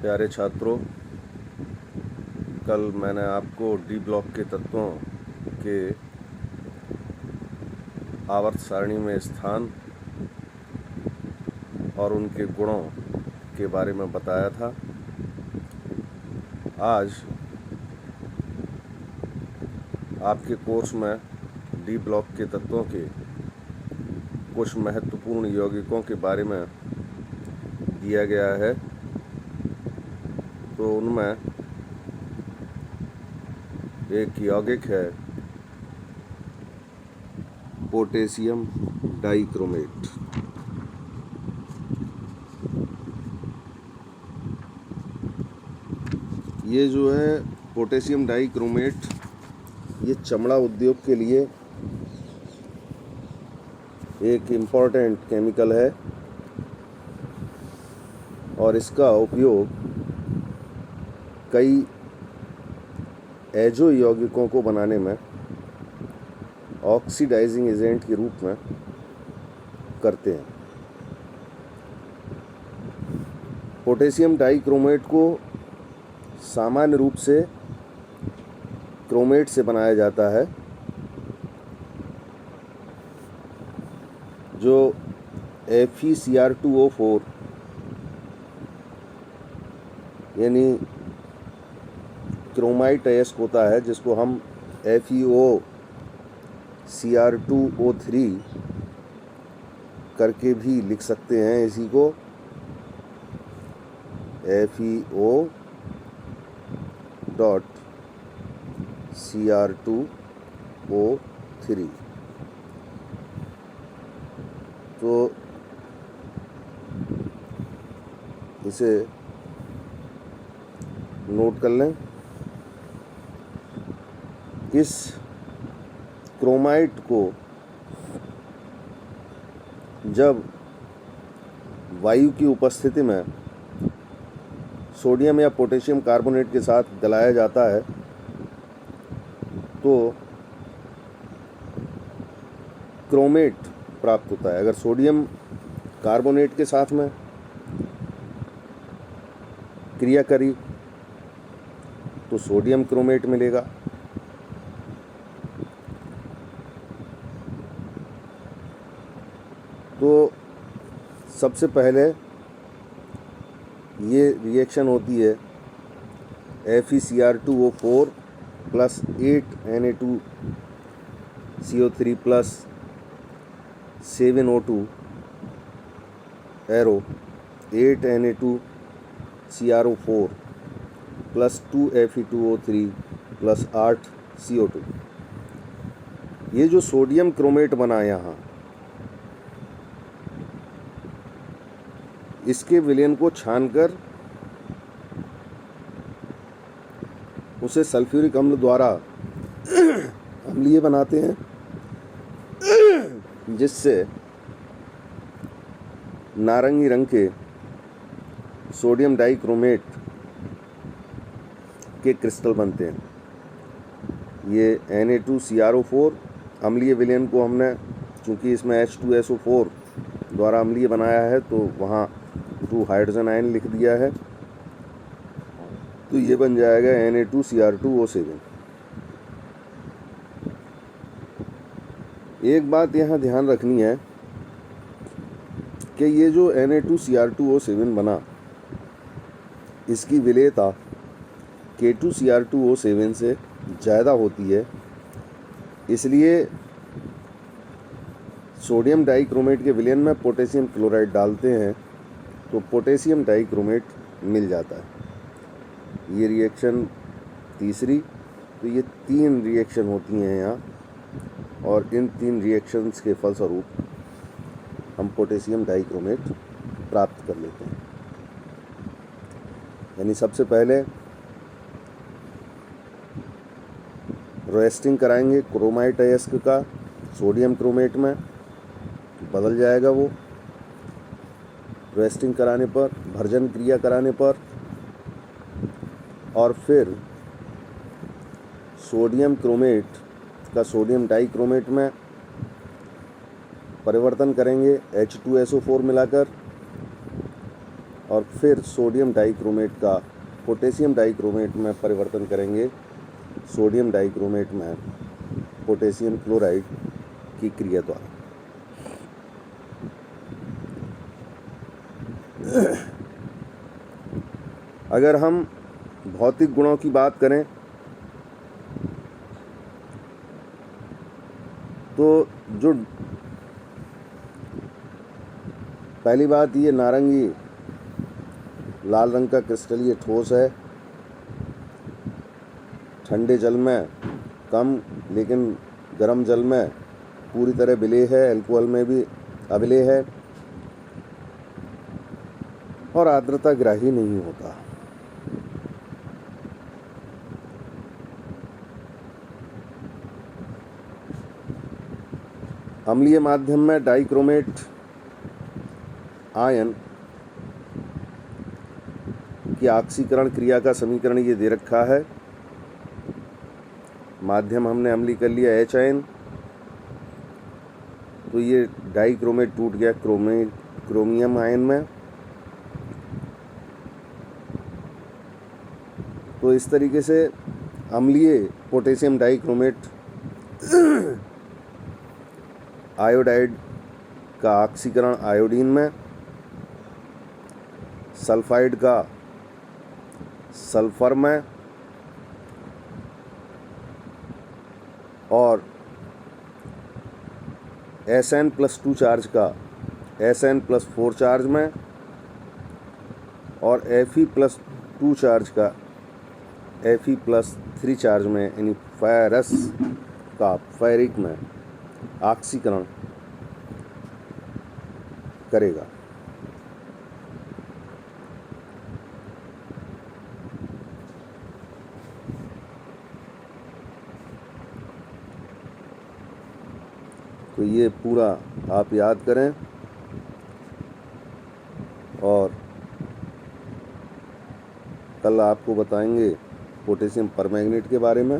प्यारे छात्रों, कल मैंने आपको डी ब्लॉक के तत्वों के आवर्त सारणी में स्थान और उनके गुणों के बारे में बताया था। आज आपके कोर्स में डी ब्लॉक के तत्वों के कुछ महत्वपूर्ण यौगिकों के बारे में दिया गया है। तो उनमें एक यौगिक है पोटेशियम डाइक्रोमेट। ये जो है पोटेशियम डाइक्रोमेट, ये चमड़ा उद्योग के लिए एक इम्पॉर्टेंट केमिकल है और इसका उपयोग कई एजो यौगिकों को बनाने में ऑक्सीडाइजिंग एजेंट के रूप में करते हैं। पोटेशियम डाइक्रोमेट को सामान्य रूप से क्रोमेट से बनाया जाता है, जो FeCr2O4 यानी क्रोमाइट अयस्क होता है, जिसको हम FeOCr2O3 करके भी लिख सकते हैं। इसी को FeO.Cr2O3। तो इसे नोट कर लें। इस क्रोमाइट को जब वायु की उपस्थिति में सोडियम या पोटेशियम कार्बोनेट के साथ गलाया जाता है तो क्रोमेट प्राप्त होता है। अगर सोडियम कार्बोनेट के साथ में क्रिया करी तो सोडियम क्रोमेट मिलेगा। तो सबसे पहले ये रिएक्शन होती है FeCr2O4 plus 8Na2CO3 plus 7O2 arrow 8Na2CrO4 plus 2Fe2O3 plus 8CO2। ये जो सोडियम क्रोमेट बना यहाँ, इसके विलयन को छानकर उसे सल्फ्यूरिक अम्ल द्वारा अम्लीय बनाते हैं, जिससे नारंगी रंग के सोडियम डाइक्रोमेट के क्रिस्टल बनते हैं। ये Na2CrO4 अम्लीय विलयन को हमने, चूँकि इसमें H2SO4 द्वारा अम्लीय बनाया है, तो वहाँ 2 हाइड्रोजन आयन लिख दिया है, तो ये बन जाएगा Na2Cr2O7। एक बात यहाँ ध्यान रखनी है कि ये जो Na2Cr2O7 बना, इसकी विलेयता K2Cr2O7 से ज़्यादा होती है। इसलिए सोडियम डाइक्रोमेट के विलयन में पोटेशियम क्लोराइड डालते हैं तो पोटेशियम डाइक्रोमेट मिल जाता है। ये रिएक्शन तीसरी। तो ये 3 रिएक्शन होती हैं यहाँ, और इन 3 रिएक्शंस के फलस्वरूप हम पोटेशियम डाइक्रोमेट प्राप्त कर लेते हैं। यानी सबसे पहले रोएस्टिंग कराएंगे क्रोमाइट अयस्क का सोडियम क्रोमेट में, बदल जाएगा वो। रोएस्टिंग कराने पर, भर्जन क्रिया कराने पर, और फिर सोडियम क्रोमेट का सोडियम डाइक्रोमेट में परिवर्तन करेंगे H2SO4 मिलाकर, और फिर सोडियम डाइक्रोमेट का पोटेशियम डाइक्रोमेट में परिवर्तन करेंगे, सोडियम डाइक्रोमेट में पोटेशियम क्लोराइड की क्रिया द्वारा। अगर हम भौतिक गुणों की बात करें तो जो पहली बात, ये नारंगी लाल रंग का क्रिस्टलीय ठोस है, ठंडे जल में कम लेकिन गर्म जल में पूरी तरह विलेय है, अल्कोहल में भी अविलेय है और आर्द्रता ग्राही नहीं होता। अम्लीय माध्यम में डाइक्रोमेट आयन की ऑक्सीकरण क्रिया का समीकरण ये दे रखा है। माध्यम हमने अम्लीय कर लिया H आयन, तो ये डाइक्रोमेट टूट गया क्रोमियम आयन में। तो इस तरीके से अम्लीय पोटेशियम डाइक्रोमेट आयोडाइड का ऑक्सीकरण आयोडीन में, सल्फाइड का सल्फर में और Sn+2 चार्ज का Sn+4 चार्ज में और Fe+2 चार्ज का Fe+3 चार्ज में, यानी फेरस का फेरिक में ऑक्सीकरण करेगा। तो ये पूरा आप याद करें और कल आपको बताएंगे पोटेशियम परमैंगनेट के बारे में।